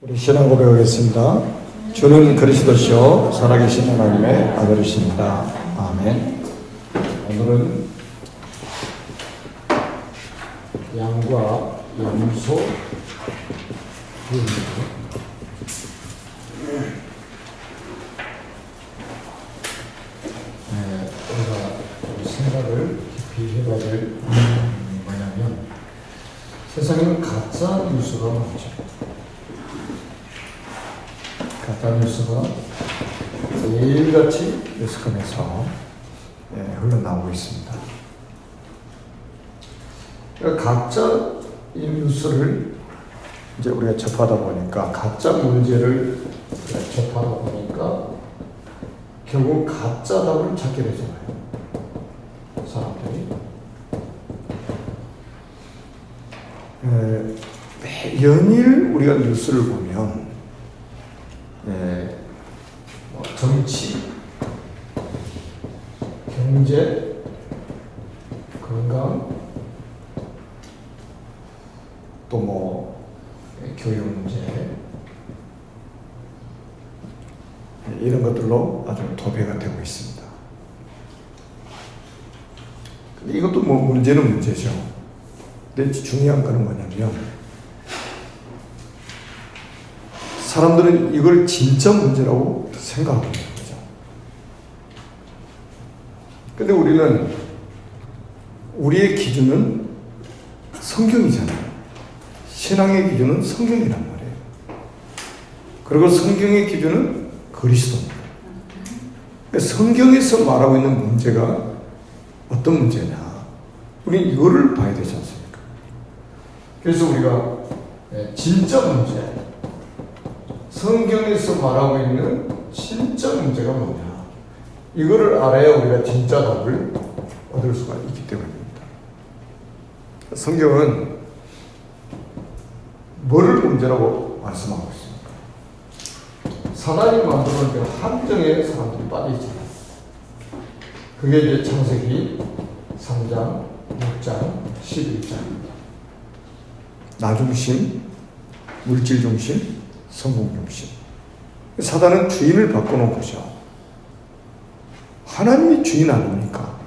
우리 신앙 고백하겠습니다. 주는 그리스도시요 살아계신 하나님의 아들이십니다. 아멘. 오늘은 양과 염소 우리가 생각을 깊이 해봐야 될 뭐냐면 세상에는 가짜 뉴스가 많죠. 가짜 뉴스가 매일같이 뉴스컴에서 흘러나오고 있습니다. 가짜 이 뉴스를 이제 우리가 접하다 보니까 가짜 문제를 접하다 보니까 결국 가짜 답을 찾게 되잖아요. 사람들이 연일 우리가 뉴스를 보면 정치, 경제, 건강, 또 교육 문제 이런 것들로 아주 도배가 되고 있습니다. 근데 이것도 문제는 문제죠. 근데 중요한 거는 뭐냐면 사람들은 이걸 진짜 문제라고 생각하고 있는 거죠. 근데 우리는 우리의 기준은 성경이잖아요. 신앙의 기준은 성경이란 말이에요. 그리고 성경의 기준은 그리스도입니다. 그러니까 성경에서 말하고 있는 문제가 어떤 문제냐. 우리는 이거를 봐야 되지 않습니까? 그래서 우리가 진짜 문제, 성경에서 말하고 있는 진짜 문제가 뭐냐. 이거를 알아야 우리가 진짜 답을 얻을 수가 있기 때문입니다. 성경은 뭐를 문제라고 말씀하고 있습니까? 사단이 만드는 그 함정에 사람들이 빠져 있잖아요. 그게 이제 창세기 3장, 6장, 11장입니다. 나중심, 물질중심, 성공중심. 사단은 주인을 바꿔놓은 거죠. 하나님이 주인 아닙니까?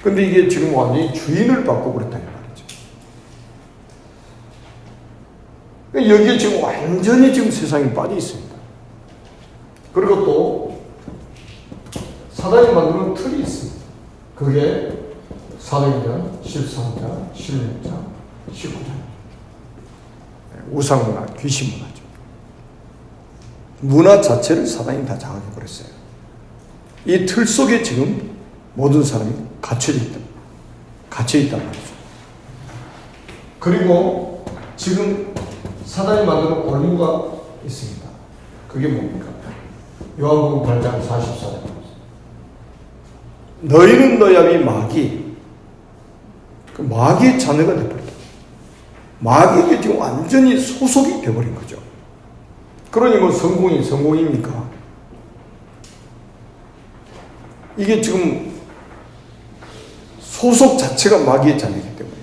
근데 이게 지금 완전히 주인을 바꿔버렸다는 말이죠. 여기에 지금 완전히 지금 세상이 빠져 있습니다. 그리고 또 사단이 만드는 틀이 있습니다. 그게 사도행전 13장, 16장, 19장. 우상문화, 귀신문화죠. 문화 자체를 사단이 다 장악해버렸어요. 이 틀 속에 지금 모든 사람이 갇혀있단 말이죠. 그리고 지금 사단이 만드는 올무가 있습니다. 그게 뭡니까? 요한복음 8장 44절. 너희는 너야비 마귀. 그 마귀의 자녀가 되어버렸다. 마귀에게 지금 완전히 소속이 되어버린 거죠. 그러니 성공입니까? 이게 지금 소속 자체가 마귀의 자녀이기 때문에.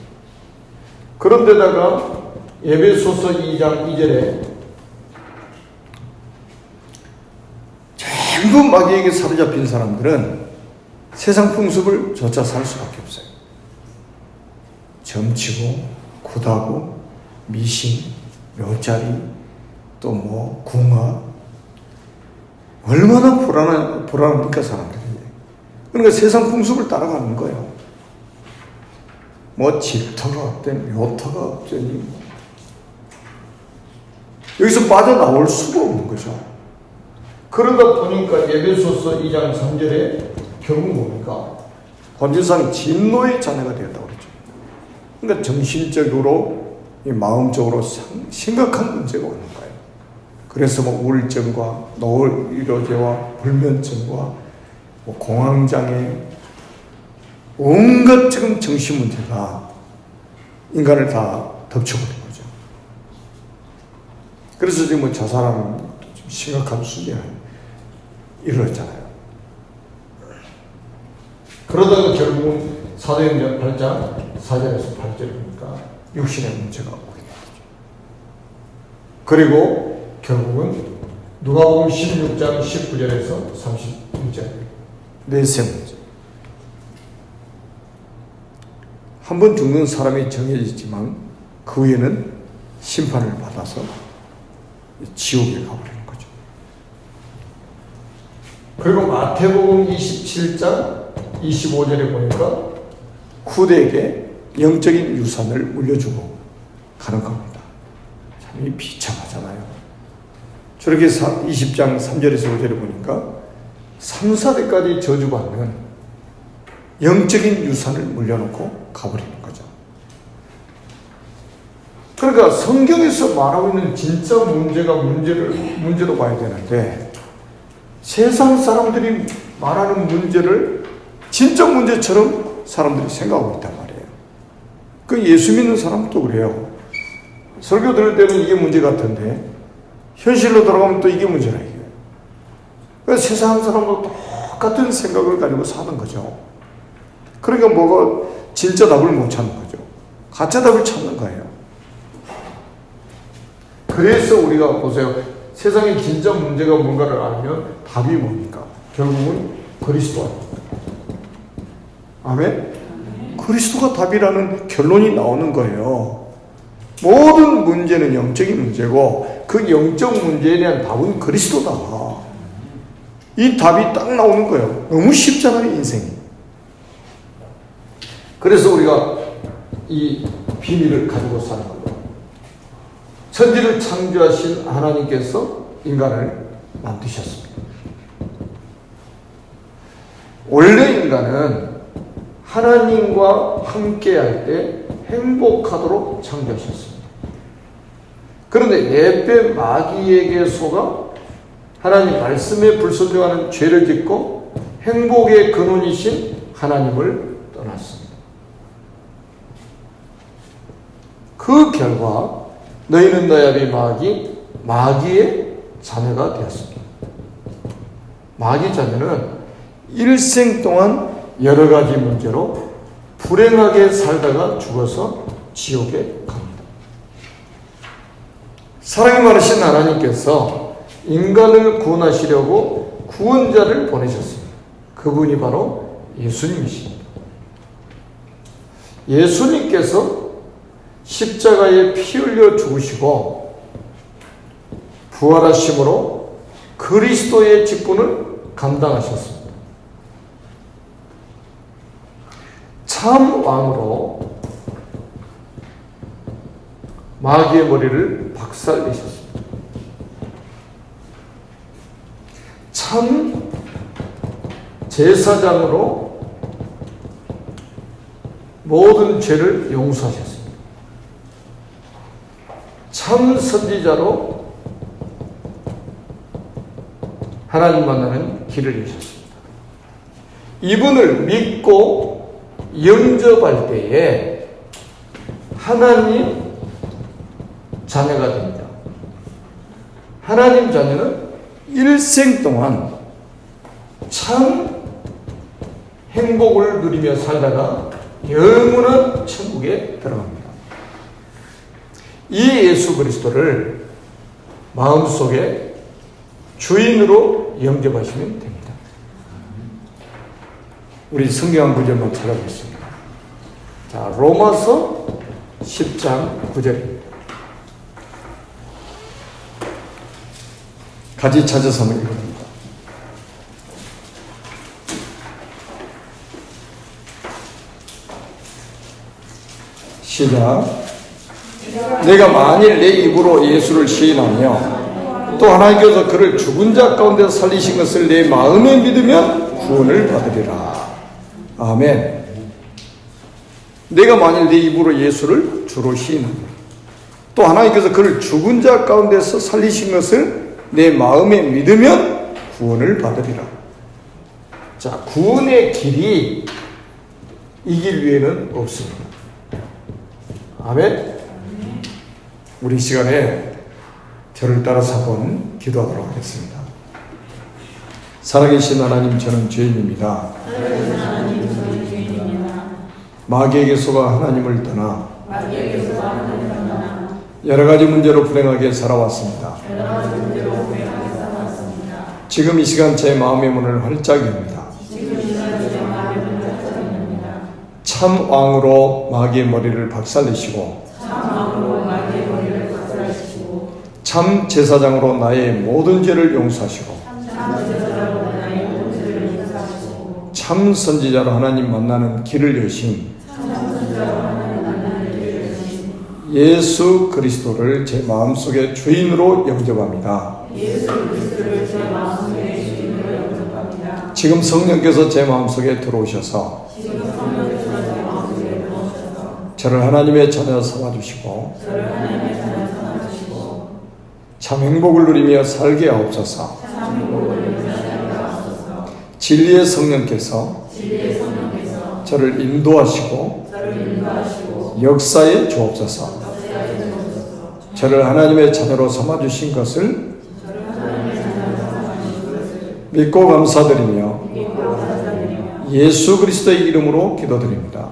그런데다가 에베소서 2장 2절에 전부 마귀에게 사로잡힌 사람들은 세상 풍습을 조차 살 수밖에 없어요. 점치고 굿하고 미신, 묘자리, 또 궁합. 얼마나 불안합니까, 사람들이. 그러니까 세상 풍습을 따라가는 거예요. 집터가 없대니, 묘터가 없더니. 여기서 빠져나올 수가 없는 거죠. 그러다 보니까 에베소서 2장 3절에 결국 뭡니까? 본질상 진노의 자녀가 되었다고 그러죠. 그러니까 정신적으로, 마음적으로 심각한 문제가 오는 거예요. 그래서 우울증과 노이로제와 불면증과 공황장애, 온갖 지금 정신 문제가 인간을 다 덮쳐버린 거죠. 그래서 지금 자살하는 것도 좀 심각한 수준에 이르렀잖아요. 그러다가 결국은 사도행전 8장 4절에서 8절이니까 육신의 문제가 오게 되죠. 그리고 결국은 누가복음 16장 19절에서 36절 넷째 문제. 한 번 죽는 사람이 정해지지만 그 후에는 심판을 받아서 지옥에 가버리는 거죠. 그리고 마태복음 27장 25절에 보니까 후대에게 영적인 유산을 물려주고 가는 겁니다. 참 비참하잖아요. 저렇게 20장 3절에서 5절에 보니까 3, 4대까지 저주받는 영적인 유산을 물려놓고 가버리는 거죠. 그러니까 성경에서 말하고 있는 진짜 문제로 봐야 되는데 세상 사람들이 말하는 문제를 진짜 문제처럼 사람들이 생각하고 있단 말이에요. 그 예수 믿는 사람도 그래요. 설교 들을 때는 이게 문제 같은데 현실로 돌아가면 또 이게 문제라 이게. 그러니까 세상 사람과 똑같은 생각을 가지고 사는 거죠. 그러니까 뭐가 진짜 답을 못 찾는 거죠. 가짜 답을 찾는 거예요. 그래서 우리가 보세요. 세상의 진짜 문제가 뭔가를 알면 답이 뭡니까? 결국은 그리스도 아닙니까? 아멘? 그리스도가 답이라는 결론이 나오는 거예요. 모든 문제는 영적인 문제고 그 영적 문제에 대한 답은 그리스도다. 이 답이 딱 나오는 거예요. 너무 쉽잖아요, 인생이. 그래서 우리가 이 비밀을 가지고 사는 거예요. 천지를 창조하신 하나님께서 인간을 만드셨습니다. 원래 인간은 하나님과 함께할 때 행복하도록 창조하셨습니다. 그런데 예배 마귀에게 속아 하나님 말씀에 불순종하는 죄를 짓고 행복의 근원이신 하나님을 떠났습니다. 그 결과 너희는 너희 아비 마귀의 자녀가 되었습니다. 마귀 자녀는 일생 동안 여러 가지 문제로 불행하게 살다가 죽어서 지옥에 갑니다. 사랑이 많으신 하나님께서 인간을 구원하시려고 구원자를 보내셨습니다. 그분이 바로 예수님이십니다. 예수님께서 십자가에 피 흘려 죽으시고 부활하심으로 그리스도의 직분을 감당하셨습니다. 참 왕으로 마귀의 머리를 박살내셨습니다. 참 제사장으로 모든 죄를 용서하셨습니다. 참 선지자로 하나님 만나는 길을 여셨습니다. 이분을 믿고 영접할 때에 하나님 자녀가 됩니다. 하나님 자녀는 일생 동안 참 행복을 누리며 살다가 영원한 천국에 들어갑니다. 이 예수 그리스도를 마음속에 주인으로 영접하시면 됩니다. 우리 성경 한 구절만 찾아보겠습니다. 자, 로마서 10장 9절입니다. 같이 찾아서 한번 읽어봅니다. 시작. 내가 만일 내 입으로 예수를 시인하며 또 하나님께서 그를 죽은 자 가운데 살리신 것을 내 마음에 믿으면 구원을 받으리라. 아멘. 내가 만일 내 입으로 예수를 주로 시인하며 또 하나님께서 그를 죽은 자 가운데서 살리신 것을 내 마음에 믿으면 구원을 받으리라. 자, 구원의 길이 이 길 위에는 없습니다. 아멘. 우리 시간에 저를 따라서 한번 기도하도록 하겠습니다. 살아계신 하나님, 저는 죄인입니다. 마귀에게 속아 하나님을 떠나 여러 가지 문제로 불행하게 살아왔습니다. 지금 이 시간 제 마음의 문을 활짝 엽니다. 참 왕으로 마귀의 머리를 박살내시고 참 제사장으로 나의 모든 죄를 용서하시고 참 선지자로 하나님 만나는 길을 여신 예수 그리스도를 제 마음속에 주인으로 영접합니다. 지금 성령께서 제 마음속에 들어오셔서 저를 하나님의 자녀 삼아주시고 참 행복을 누리며 살게 하옵소서. 진리의 성령께서 저를 인도하시고 역사에 주옵소서. 저를 하나님의 자녀로 삼아주신 것을 믿고 감사드리며 예수 그리스도의 이름으로 기도드립니다.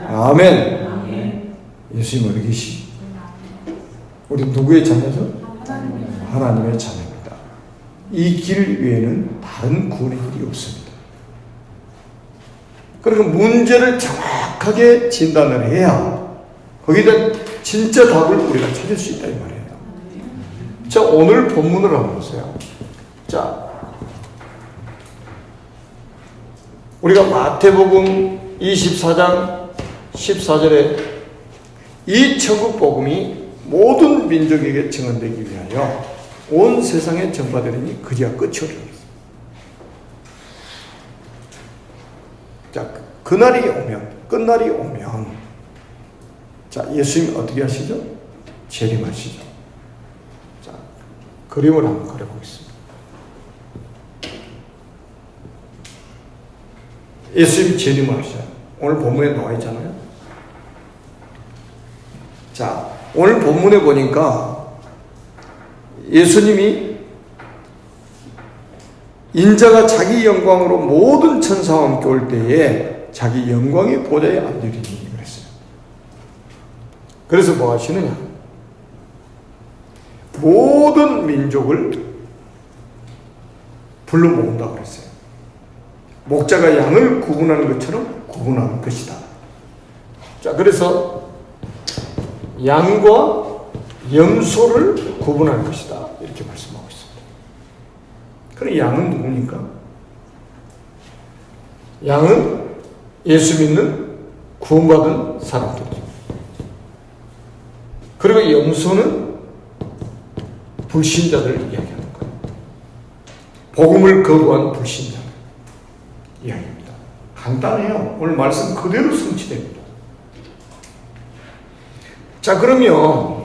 아멘. 예수님 어디 계시? 우리 누구의 자녀죠? 하나님의 자녀입니다. 이 길 외에는 다른 구원의 길이 없습니다. 그러니까 문제를 정확하게 진단을 해야 거기다 진짜 답을 우리가 찾을 수 있다 이 말이에요. 자, 오늘 본문을 한번 보세요. 자, 우리가 마태복음 24장 14절에 이 천국 복음이 모든 민족에게 증언되기 위하여 온 세상에 전파되리니 그제야 끝이 오리라. 자, 그날이 오면, 끝날이 오면, 자, 예수님이 어떻게 하시죠? 재림하시죠. 자, 그림을 한번 그려보겠습니다. 예수님이 재림하셔요. 오늘 본문에 나와 있잖아요. 자, 오늘 본문에 보니까 예수님이 인자가 자기 영광으로 모든 천사와 함께 올 때에 자기 영광의 보좌에 앉으리니 그랬어요. 그래서 뭐 하시느냐? 모든 민족을 불러 모은다고 그랬어요. 목자가 양을 구분하는 것처럼 구분하는 것이다. 자, 그래서 양과 염소를 구분할 것이다 이렇게 말씀하고 있습니다. 그럼 양은 누굽니까? 양은 예수 믿는 구원받은 사람들이죠. 그리고 염소는 불신자들을 이야기하는 거예요. 복음을 거부한 불신자들 이야기입니다. 간단해요. 오늘 말씀 그대로 성취됩니다. 자, 그러면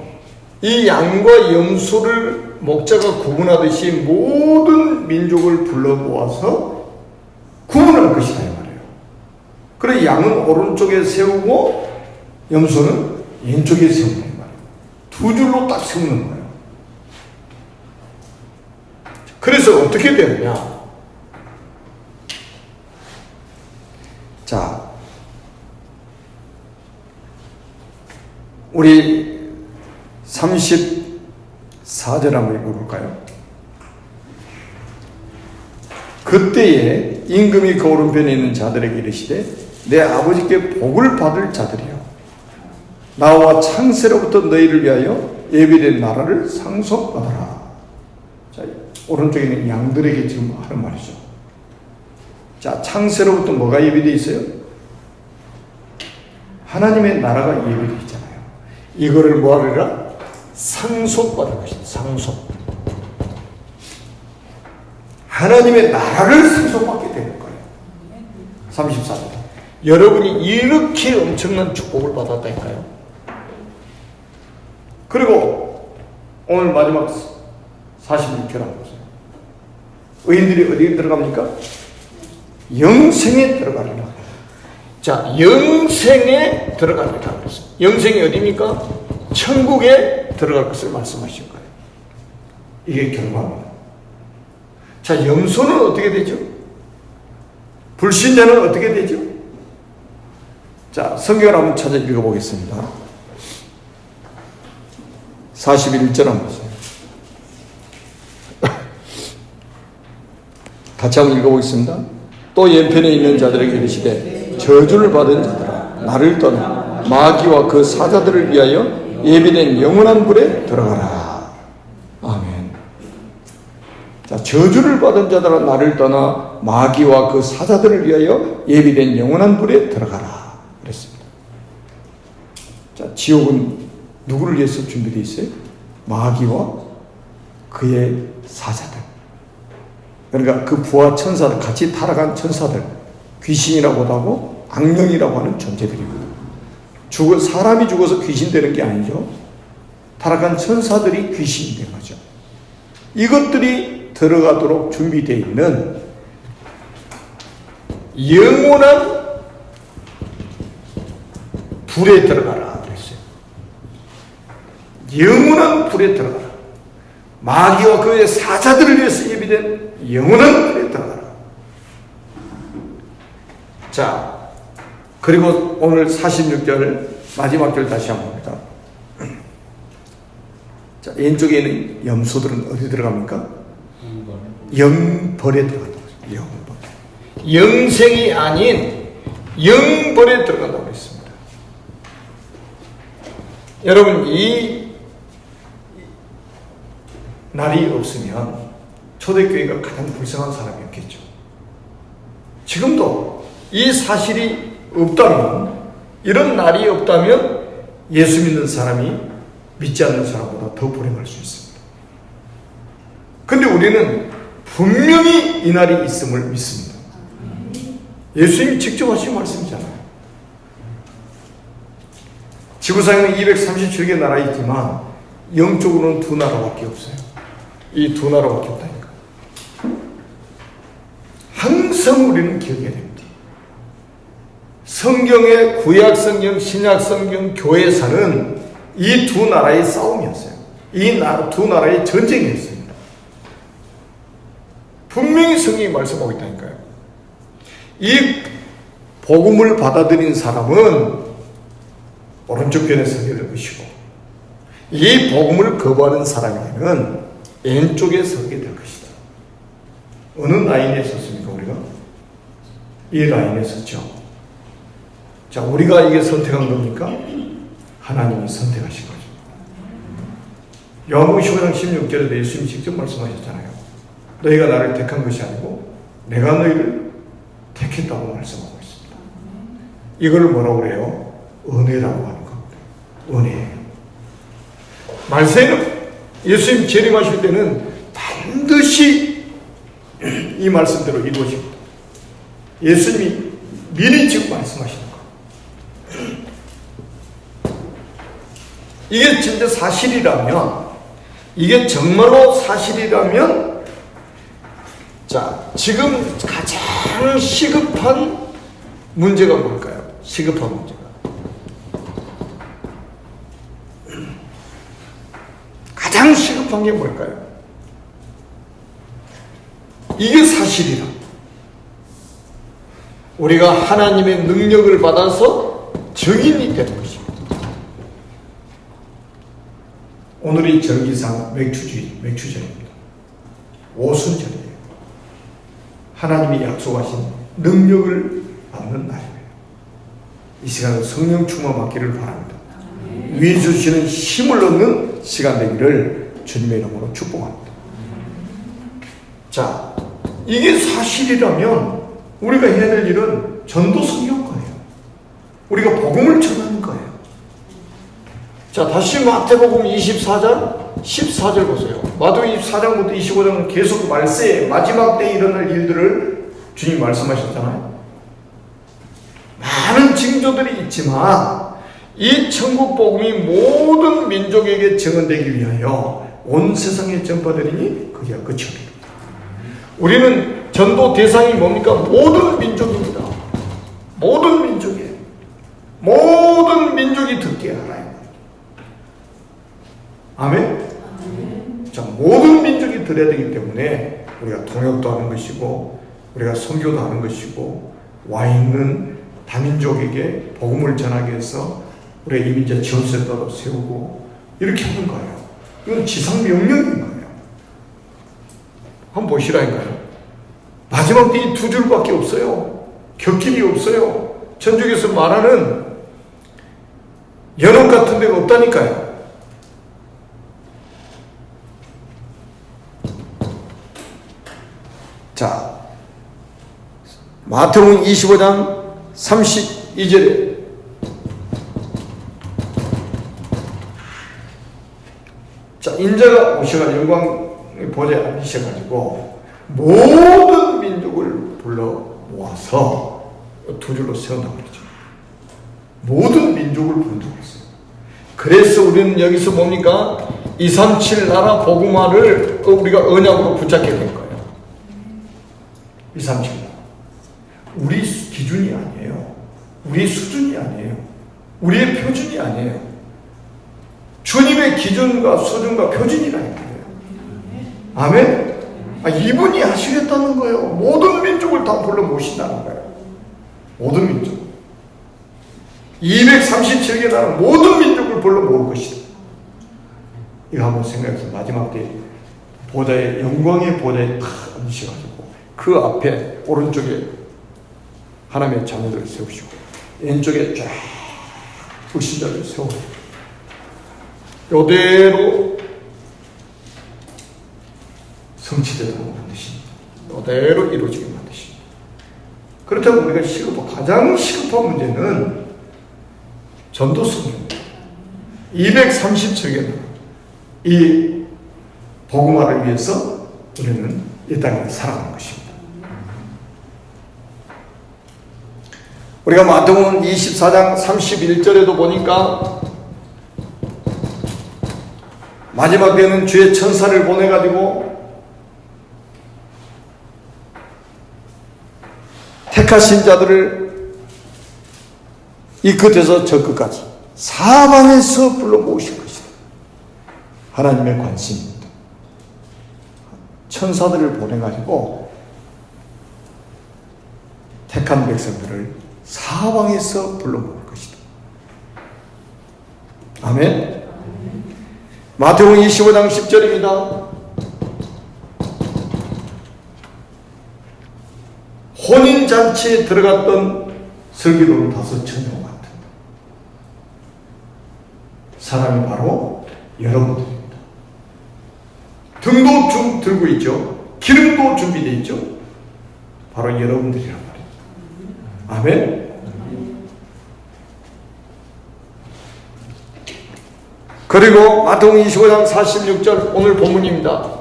이 양과 염소를 목자가 구분하듯이 모든 민족을 불러 모아서 구분할 것이다 이 말이에요. 그래 양은 오른쪽에 세우고 염소는 왼쪽에 세우는 말이에요. 두 줄로 딱 세우는 거예요. 그래서 어떻게 되느냐? 자, 우리 34절 한번 읽어볼까요? 그때에 임금이 그 오른편에 있는 자들에게 이르시되 내 아버지께 복을 받을 자들이여 나와 창세로부터 너희를 위하여 예비된 나라를 상속받아라. 자, 오른쪽에 있는 양들에게 지금 하는 말이죠. 자, 창세로부터 뭐가 예비되어 있어요? 하나님의 나라가 예비되어 있잖아요. 이거를 뭐 하리라? 상속받을 것이다. 상속. 하나님의 나라를 상속받게 되는 거예요. 34절. 여러분이 이렇게 엄청난 축복을 받았다니까요. 그리고 오늘 마지막 46절 한번 보세요. 의인들이 어디에 들어갑니까? 영생에 들어가리라. 자, 영생에 들어가리라 그랬어요. 영생이 어디입니까? 천국에 들어갈 것을 말씀하신 거예요. 이게 결과입니다. 자, 염소는 어떻게 되죠? 불신자는 어떻게 되죠? 자, 성경을 한번 찾아 읽어보겠습니다. 41절 한번 보세요. 같이 한번 읽어보겠습니다. 또 왼편에 있는 자들에게 이르시되 저주를 받은 자들아 나를 떠나 마귀와 그 사자들을 위하여 예비된 영원한 불에 들어가라. 아멘. 자, 저주를 받은 자들아 나를 떠나 마귀와 그 사자들을 위하여 예비된 영원한 불에 들어가라 그랬습니다. 자, 지옥은 누구를 위해서 준비되어 있어요? 마귀와 그의 사자들. 그러니까 그 부하 천사들, 같이 타락한 천사들, 귀신이라고도 하고 악령이라고 하는 존재들이거든요. 사람이 죽어서 귀신 되는 게 아니죠. 타락한 천사들이 귀신이 된 거죠. 이것들이 들어가도록 준비되어 있는 영원한 불에 들어가라 그랬어요. 영원한 불에 들어가라. 마귀와 그의 사자들을 위해서 예비된 영원한 불에 들어가라. 자, 그리고 오늘 46절 마지막 절 다시 한번 봅니다. 자, 왼쪽에 있는 염소들은 어디 들어갑니까? 영벌에 들어간다고 했습니다. 영벌. 영생이 아닌 영벌에 들어간다고 했습니다. 여러분, 이 날이 없으면 초대교회가 가장 불쌍한 사람이었겠죠. 지금도 이 사실이 없다면, 이런 날이 없다면 예수 믿는 사람이 믿지 않는 사람보다 더 불행할 수 있습니다. 근데 우리는 분명히 이 날이 있음을 믿습니다. 예수님이 직접 하신 말씀이잖아요. 지구상에는 237개 나라 있지만 영적으로는 두 나라밖에 없어요. 이 두 나라밖에 없다니까. 항상 우리는 기억해야 됩니다. 성경의 구약성경, 신약성경, 교회사는 이 두 나라의 싸움이었어요. 이 두 나라의 전쟁이었습니다. 분명히 성경이 말씀하고 있다니까요. 이 복음을 받아들인 사람은 오른쪽 편에 서게 될 것이고, 이 복음을 거부하는 사람에게는 왼쪽에 서게 될 것이다. 어느 라인에 섰습니까, 우리가? 이 라인에 섰죠. 자, 우리가 이게 선택한 겁니까? 하나님이 선택하신 거죠. 요한복음 15장 16절에 예수님이 직접 말씀하셨잖아요. 너희가 나를 택한 것이 아니고 내가 너희를 택했다고 말씀하고 있습니다. 이걸 뭐라고 그래요? 은혜라고 하는 겁니다. 은혜예요. 말세는 예수님 재림하실 때는 반드시 이 말씀대로 이루어집니다. 예수님이 미리 지금 말씀하시는 거예요. 이게 진짜 사실이라면, 이게 정말로 사실이라면, 자, 지금 가장 시급한 문제가 뭘까요? 시급한 문제가. 가장 시급한 게 뭘까요? 이게 사실이라. 우리가 하나님의 능력을 받아서 증인이 되는 것입니다. 오늘이 절기상 맥추절입니다. 오순절이에요. 하나님이 약속하신 능력을 받는 날이에요. 이 시간은 성령 충만 받기를 바랍니다. 위에 주시는 힘을 얻는 시간 되기를 주님의 이름으로 축복합니다. 자, 이게 사실이라면 우리가 해야 될 일은 전도성경 거예요. 우리가 복음을 전하는 거예요. 자, 다시 마태복음 24장 14절 보세요. 마태복음 24장부터 25장은 계속 말세에 마지막 때에 일어날 일들을 주님 말씀하셨잖아요. 많은 징조들이 있지만 이 천국 복음이 모든 민족에게 증언되기 위하여 온 세상에 전파되리니 그게 끝이 없습니다. 우리는 전도 대상이 뭡니까? 모든 민족입니다. 모든 민족이에요. 모든 민족이 듣게 하나요. 아멘? 자, 모든 민족이 들어야 되기 때문에 우리가 통역도 하는 것이고, 우리가 선교도 하는 것이고, 와 있는 다민족에게 복음을 전하기 위해서 우리가 이민자 지원센터도 세우고 이렇게 하는 거예요. 이건 지상 명령인 거예요. 한번 보시라니까요. 마지막 이 두 줄밖에 없어요. 곁길이 없어요. 천주교에서 말하는 연옥 같은 데가 없다니까요. 자, 마태복음 25장 32절에 자, 인자가 오셔가 영광의 보좌에 앉으셔가지고 모든 민족을 불러 모아서 두 줄로 세운다고 그러죠. 모든 민족을 부른다고 했어요. 그래서 우리는 여기서 뭡니까? 237 나라 복음화를 우리가 언약으로 붙잡게 된 거예요. 237 나라. 우리 기준이 아니에요. 우리 수준이 아니에요. 우리의 표준이 아니에요. 주님의 기준과 수준과 표준이라는 거예요. 아멘? 이분이 하시겠다는 거예요. 모든 민족을 다 불러 모신다는 거예요. 모든 민족. 237개 나라 모든 민족을 불러 모을 것이다. 이거 한번 생각해서 마지막 때 보좌에, 영광의 보좌에 탁 앉으셔가지고 그 앞에 오른쪽에 하나님의 자녀들을 세우시고 왼쪽에 쫙 불신자를 세우고 이대로 성취되도록 만드십니다. 이대로 이루어지게 만드십니다. 그렇다고 우리가 가장 시급한 문제는 전도성입니다. 230척의 이 복음화를 위해서 우리는 이 땅에 살아가는 것입니다. 우리가 마태복음 24장 31절에도 보니까 마지막 때는 주의 천사를 보내가지고 택하신 자들을 이 끝에서 저 끝까지 사방에서 불러 모으실 것이다. 하나님의 관심입니다. 천사들을 보내가지고 택한 백성들을 사방에서 불러 모을 것이다. 아멘. 마태복음 25장 10절입니다. 혼인잔치에 들어갔던 슬기로운 5,000명 같은 사람이 바로 여러분들입니다. 등도 들고 있죠. 기름도 준비되어 있죠. 바로 여러분들이란 말이에요. 아멘. 그리고 마태복음 25장 46절 오늘 본문입니다.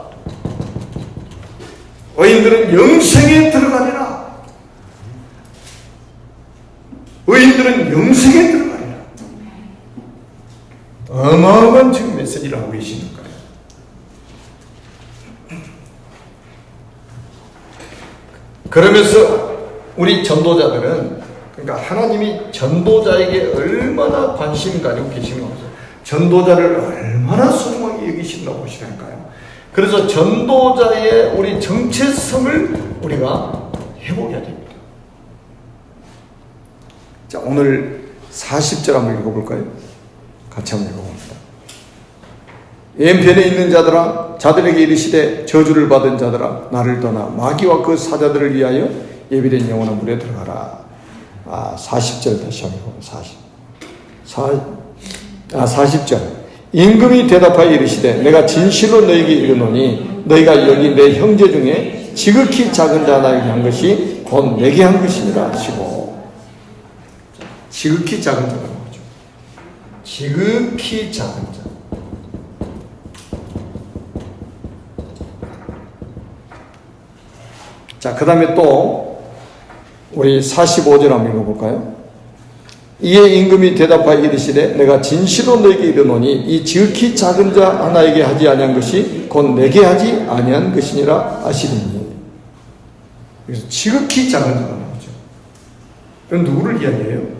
의인들은 영생에 들어가리라. 의인들은 영생에 들어가리라. 어마어마한 지금 메시지를 하고 계시는 거예요. 그러면서 우리 전도자들은, 그러니까 하나님이 전도자에게 얼마나 관심 가지고 계신가 보세요. 전도자를 얼마나 소중하게 여기신다고 보시라니까요. 그래서 전도자의 우리 정체성을 우리가 회복해야 됩니다. 자, 오늘 40절 한번 읽어볼까요? 같이 한번 읽어봅니다. 왼편에 있는 자들아, 자들에게 이르시되 저주를 받은 자들아, 나를 떠나 마귀와 그 사자들을 위하여 예비된 영원한 물에 들어가라. 40절 다시 한번 읽어봅니다. 40절. 임금이 대답하여 이르시되 내가 진실로 너에게 이르노니 너희가 여기 내 형제 중에 지극히 작은 자나에게 한 것이 곧 내게 한 것이니라 하시고, 지극히 작은 자가 뭐죠? 지극히 작은 자. 자, 그 다음에 또 우리 45절 한번 읽어볼까요? 이에 임금이 대답하여 이르시되 내가 진실로 너에게 이르노니 이 지극히 작은 자 하나에게 하지 아니한 것이 곧 내게 하지 아니한 것이니라 하시리니. 그래서 지극히 작은 자가 나오죠. 그럼 누구를 이야기해요?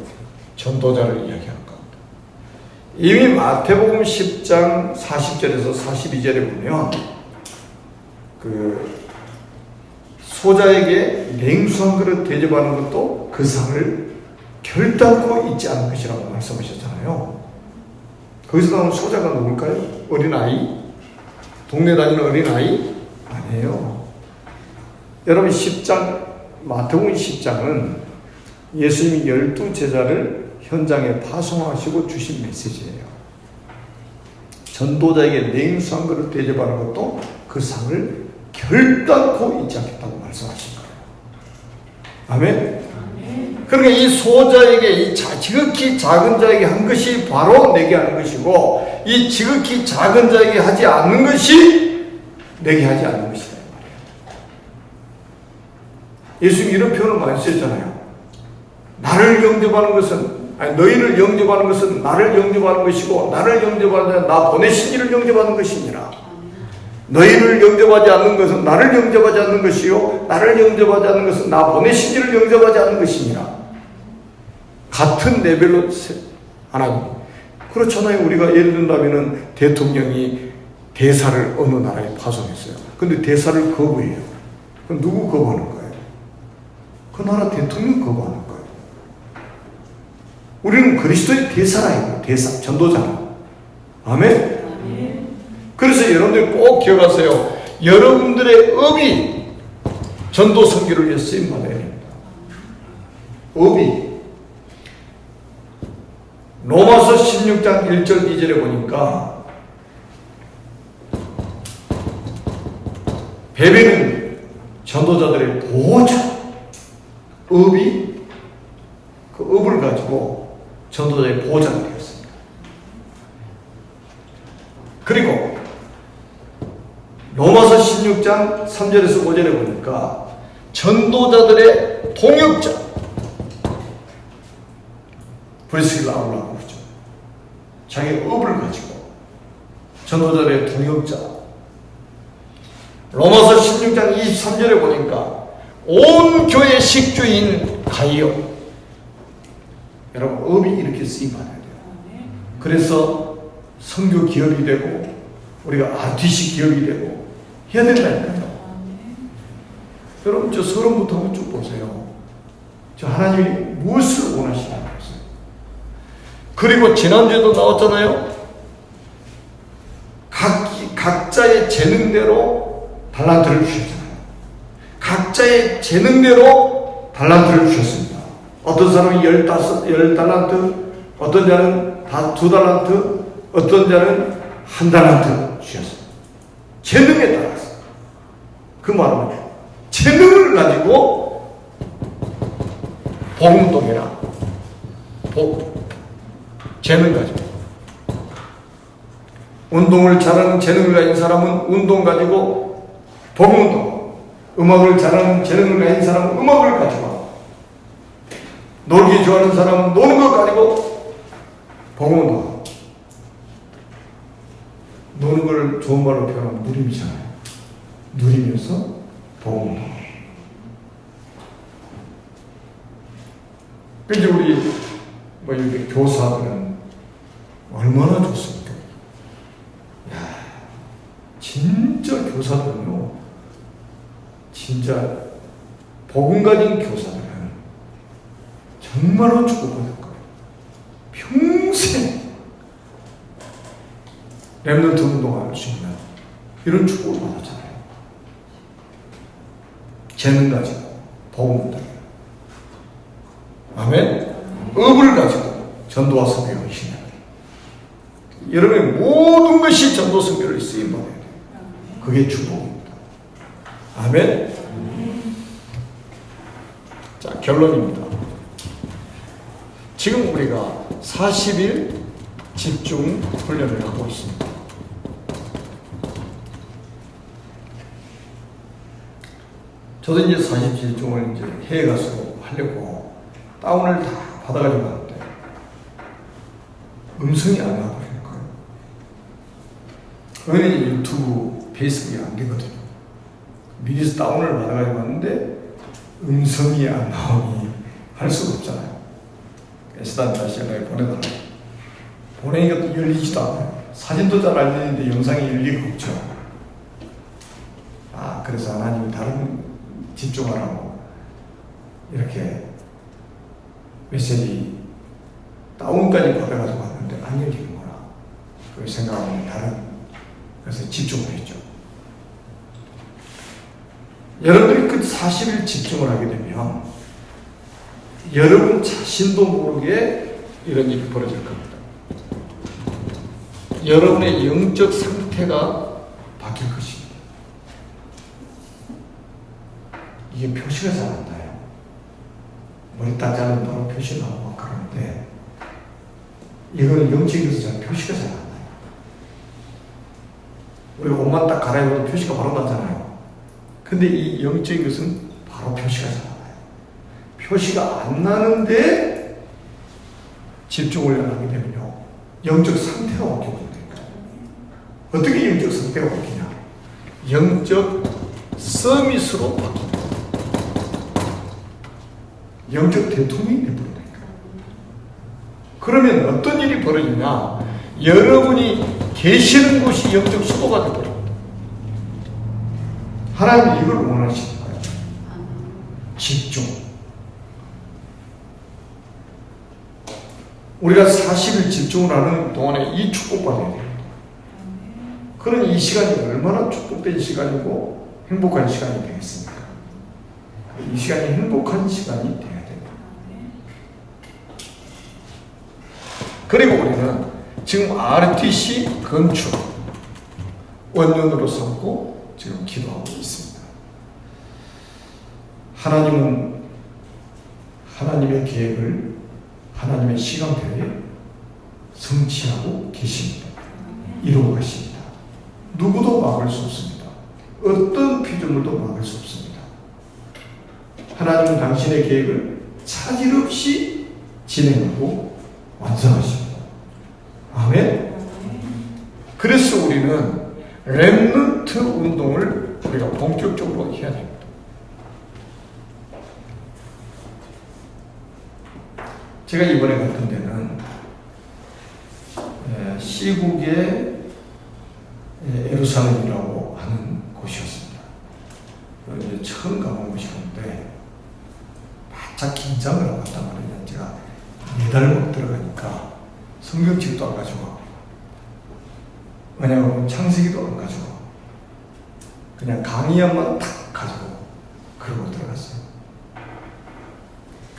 전도자를 이야기하는 겁니다. 이미 마태복음 10장 40절에서 42절에 보면 그 소자에게 냉수 한 그릇 대접하는 것도 그 상을 결단코 잊지 않을 것이라고 말씀하셨잖아요. 거기서 나온 소자가 누굴까요? 어린아이 동네 다니는 어린아이 아니에요. 여러분 10장, 마태복음 10장은 예수님이 12제자를 현장에 파송하시고 주신 메시지예요. 전도자에게 냉수 한 그릇 대접하는 것도 그 상을 결단코 잊지 않겠다고 말씀하신 거예요. 아멘? 그러니까 이 소자에게, 이 지극히 작은 자에게 한 것이 바로 내게 하는 것이고, 이 지극히 작은 자에게 하지 않는 것이 내게 하지 않는 것이다. 예수님이 이런 표현을 많이 쓰셨잖아요. 나를 영접하는 것은, 너희를 영접하는 것은 나를 영접하는 것이고, 나를 영접하는 자는 나 보내신 이를 영접하는 것이니라. 너희를 영접하지 않는 것은 나를 영접하지 않는 것이요, 나를 영접하지 않는 것은 나 보내신 이를 영접하지 않는 것이니라. 같은 레벨로 하나님. 그렇잖아요. 우리가 예를 든다면 대통령이 대사를 어느 나라에 파송했어요. 근데 대사를 거부해요. 그럼 누구 거부하는 거예요? 그 나라 대통령 거부하는 거예요. 우리는 그리스도의 대사라요. 대사, 전도자. 아멘? 그래서 여러분들 꼭 기억하세요. 여러분들의 업이 전도 선교를 위해 쓰임 받아야 됩니다. 업이. 로마서 16장 1절 2절에 보니까 베베는 전도자들의 보호자. 업이 그 업을 가지고 전도자의 보호자가 되었습니다. 그리고 로마서 16장 3절에서 5절에 보니까 전도자들의 동역자, 브리스길라라고 그러죠. 자기 업을 가지고 전도자들의 동역자. 로마서 16장 23절에 보니까 온 교회 식주인 가이오. 여러분, 업이 이렇게 쓰임받아야 돼요. 그래서 선교 기업이 되고 우리가 RTC 기업이 되고 해야 된다니까요. 여러분, 저 서론부터 한번 쭉 보세요. 저 하나님이 무엇을 원하시나 보세요. 그리고 지난주에도 나왔잖아요. 각자의 재능대로 달란트를 주셨잖아요. 각자의 재능대로 달란트를 주셨습니다. 어떤 사람은 10달란트, 어떤 자는 2달란트, 어떤 자는 1달란트 주셨어요. 재능에 따라서. 그 말은 재능을 가지고 복음동이라 재능 가지고 운동을 잘하는 재능을 가진 사람은 운동 가지고 복음운동, 음악을 잘하는 재능을 가진 사람은 음악을 가지고, 놀기 좋아하는 사람은 노는 것 가지고 복음운동. 노는 걸 좋은 말로 표현하면 누림이잖아요. 누리면서 복음운동. 근데 우리 이렇게 교사들은 얼마나 좋습니까? 야, 진짜 교사들은요, 진짜 복음 가진 교사들은 정말로 축복받을 거예요. 평생 렘넌트 운동할 수 있는 이런 축복을 받았잖아요. 재능 가지고 복음 운동. 아멘. 업을 가지고 전도와 선교를 하시는 여러분의 모든 것이 전도 선교를 쓰임 받아야 돼요. 그게 축복입니다. 아멘. 자, 결론입니다. 지금 우리가 40일 집중 훈련을 하고 있습니다. 저도 이제 40일 집중을 이제 해외 가서 하려고 다운을 다 받아가지고 왔는데 음성이 안 나와버리는 거예요. 여기는 유튜브, 페이스북이 안 되거든요. 미리서 다운을 받아가지고 왔는데 음성이 안 나오니 할 수가 없잖아요. 에스단 다시 연락에 보내달라고. 보내니까 또 열리지도 않아요. 사진도 잘 안 열리는데 영상이 열리가 없죠. 그래서 하나님이 다른 집중하라고 이렇게 메시지 다운까지 받아가지고 왔는데 안 열리는구나. 그 생각하면 다른 그래서 집중을 했죠. 여러분들이 그 사실을 집중을 하게 되면 여러분 자신도 모르게 이런 일이 벌어질 겁니다. 여러분의 영적 상태가 바뀔 것입니다. 이게 표시가 잘 안 나요. 머리 따자는 바로 표시 나오고 막 그러는데 이거는 영적에서 잘 표시가 잘 안 나요. 우리가 옷만 딱 갈아입어도 표시가 바로 나잖아요. 근데 이 영적인 것은 바로 표시가 잘 나요. 표시가 안 나는데 집중을 하게 되면요, 영적 상태가 바뀌어버립니다. 어떻게 영적 상태가 바뀌냐? 영적 서밋으로 바뀝니다. 영적 대통령이 되버립니다. 그러면 어떤 일이 벌어지냐? 여러분이 계시는 곳이 영적 수도가 되버립니다. 하나님이 이걸 원하시는 거예요. 집중. 우리가 사실을 집중을 하는 동안에 이 축복받아야 됩니다. 그런 이 시간이 얼마나 축복된 시간이고 행복한 시간이 되겠습니까? 이 시간이 행복한 시간이 돼야 됩니다. 그리고 우리는 지금 RTC 건축 원년으로 삼고 지금 기도하고 있습니다. 하나님은 하나님의 계획을 하나님의 시간표에 성취하고 계십니다. 이루어 가십니다. 누구도 막을 수 없습니다. 어떤 피조물도 막을 수 없습니다. 하나님은 당신의 계획을 차질 없이 진행하고 완성하십니다. 아멘. 그래서 우리는 렘넌트 운동을 우리가 본격적으로 해야 됩니다. 제가 이번에 갔던 데는 시국의 예루살렘이라고 하는 곳이었습니다. 이제 처음 가본 곳이었는데 바짝 긴장을 하고 갔단 말이에요. 제가 매달 못 들어가니까 성경책도 안 가지고, 왜냐하면 창세기도 안 가지고, 그냥 강의안만 딱 가지고 그러고 들어갔어요.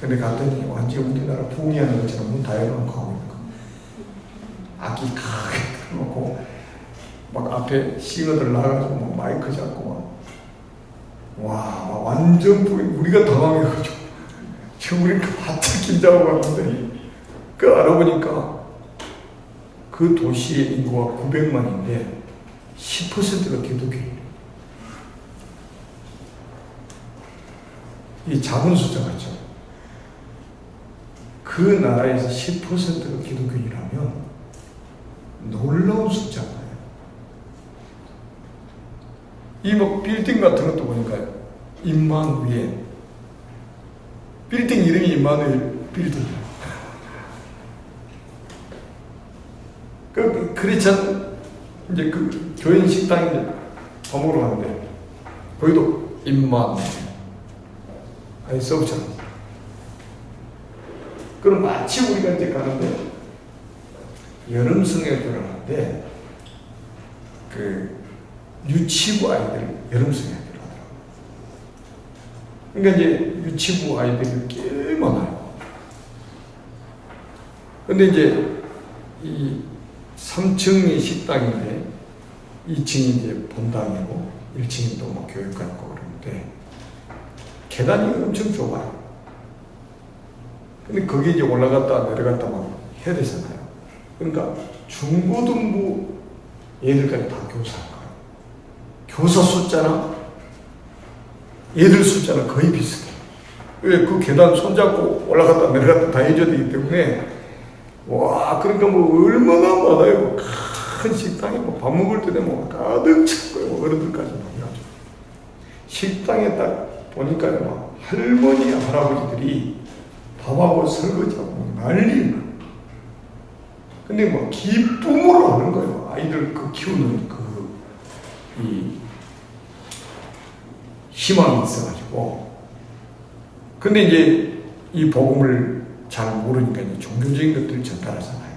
근데 갔더니 완전 우리나라 부흥회하는 것처럼 문 다 열어놓고 하고 있는 거. 악기 크게 틀어놓고 막 앞에 싱어들 나가가지고 막 마이크 잡고 막 완전 우리가 당황해가지고 지금 우리가 바짝 긴장하고 갔는데 그 알아보니까 그 도시의 인구가 900만인데 10%가 기독교인이에요. 이 작은 숫자 같죠? 그 나라에서 10%가 기독교인이라면 놀라운 숫자예요. 이 뭐 빌딩 같은 것도 보니까 임마누엘, 빌딩 이름이 임마누엘 빌딩이에요. 그 크리스찬 이제 그 교인 식당인데 밥 먹으러 가는데 거기도 임마누엘 아니 써붙였어요. 그럼 마치 우리가 이제 가는데 여름 성에 들어가는데 그 유치부 아이들 여름 성에 들어가더라고요. 그러니까 이제 유치부 아이들이 꽤 많아요. 근데 이제 이 3층이 식당인데 2층이 이제 본당이고 1층이 또 뭐 교육관 있고 그러는데 계단이 엄청 좁아요. 근데 거기 이제 올라갔다 내려갔다 막 해야 되잖아요. 그러니까 중고등부 얘들까지 다 교사인 거예요. 교사 숫자나 얘들 숫자는 거의 비슷해요. 왜 그 계단 손잡고 올라갔다 내려갔다 다 해줘야 되기 때문에 와, 그러니까 뭐 얼마나 많아요. 큰 식당에 뭐 밥 먹을 때 되면 뭐 가득 찼고요. 뭐 어른들까지 막 해가지고 식당에 딱 보니까 막 할머니 할아버지들이 밥하고 설거지하고 난리. 근데 뭐 기쁨으로 하는 거예요. 아이들 그 키우는 이 희망이 있어가지고. 근데 이제 이 복음을 잘 모르니까 이제 종교적인 것들을 전달하잖아요.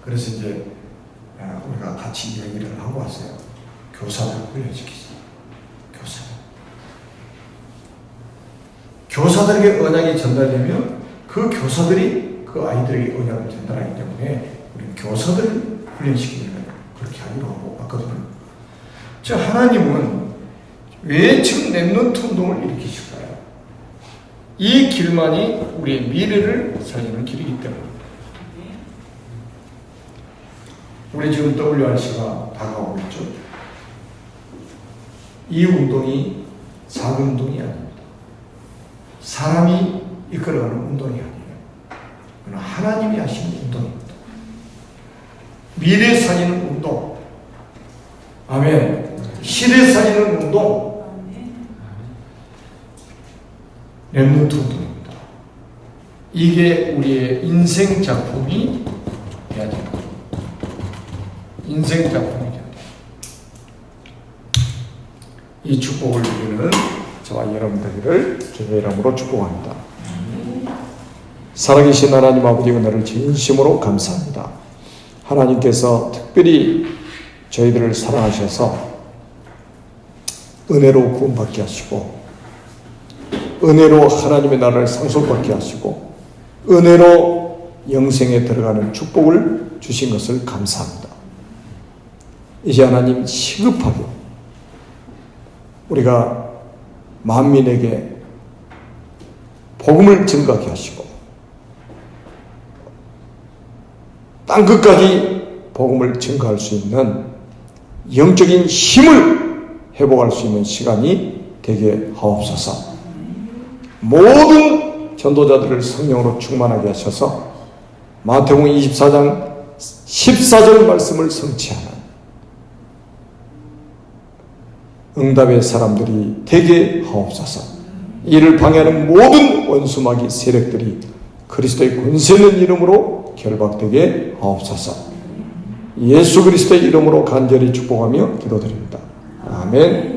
그래서 이제 우리가 같이 얘기를 하고 왔어요. 교사들 훈련시키자. 교사들에게 언약이 전달되면 그 교사들이 그 아이들에게 언약을 전달하기 때문에 우리 교사들을 훈련시키는 거예요. 그렇게 하기로 하고 왔거든요. 자, 하나님은 왜 지금 렘넌트 운동을 일으키실까요? 이 길만이 우리의 미래를 살리는 길이기 때문입니다. 우리 지금 WRC가 다가오고 있죠. 이 운동이 작은 운동이 아닙니다. 사람이 이끌어가는 운동이 아니에요. 그러나 하나님이 하시는 운동입니다. 미래 살리는 운동. 아멘. 시대 살리는 운동. 렘넌트 운동입니다. 이게 우리의 인생 작품이 돼야 됩니다. 인생 작품이 돼야 됩니다. 이 축복을 누리는 저와 여러분들을 주님의 이름으로 축복합니다. 살아계신 하나님 아버지 은혜를 진심으로 감사합니다. 하나님께서 특별히 저희들을 사랑하셔서 은혜로 구원받게 하시고 은혜로 하나님의 나라를 상속받게 하시고 은혜로 영생에 들어가는 축복을 주신 것을 감사합니다. 이제 하나님 시급하게 우리가 만민에게 복음을 증가하게 하시고 땅끝까지 복음을 증가할 수 있는 영적인 힘을 회복할 수 있는 시간이 되게 하옵소서. 모든 전도자들을 성령으로 충만하게 하셔서 마태복음 24장 14절 말씀을 성취하는 응답의 사람들이 되게 하옵소서. 이를 방해하는 모든 원수마귀 세력들이 그리스도의 권세 있는 이름으로 결박되게 하옵소서. 예수 그리스도의 이름으로 간절히 축복하며 기도드립니다. 아멘.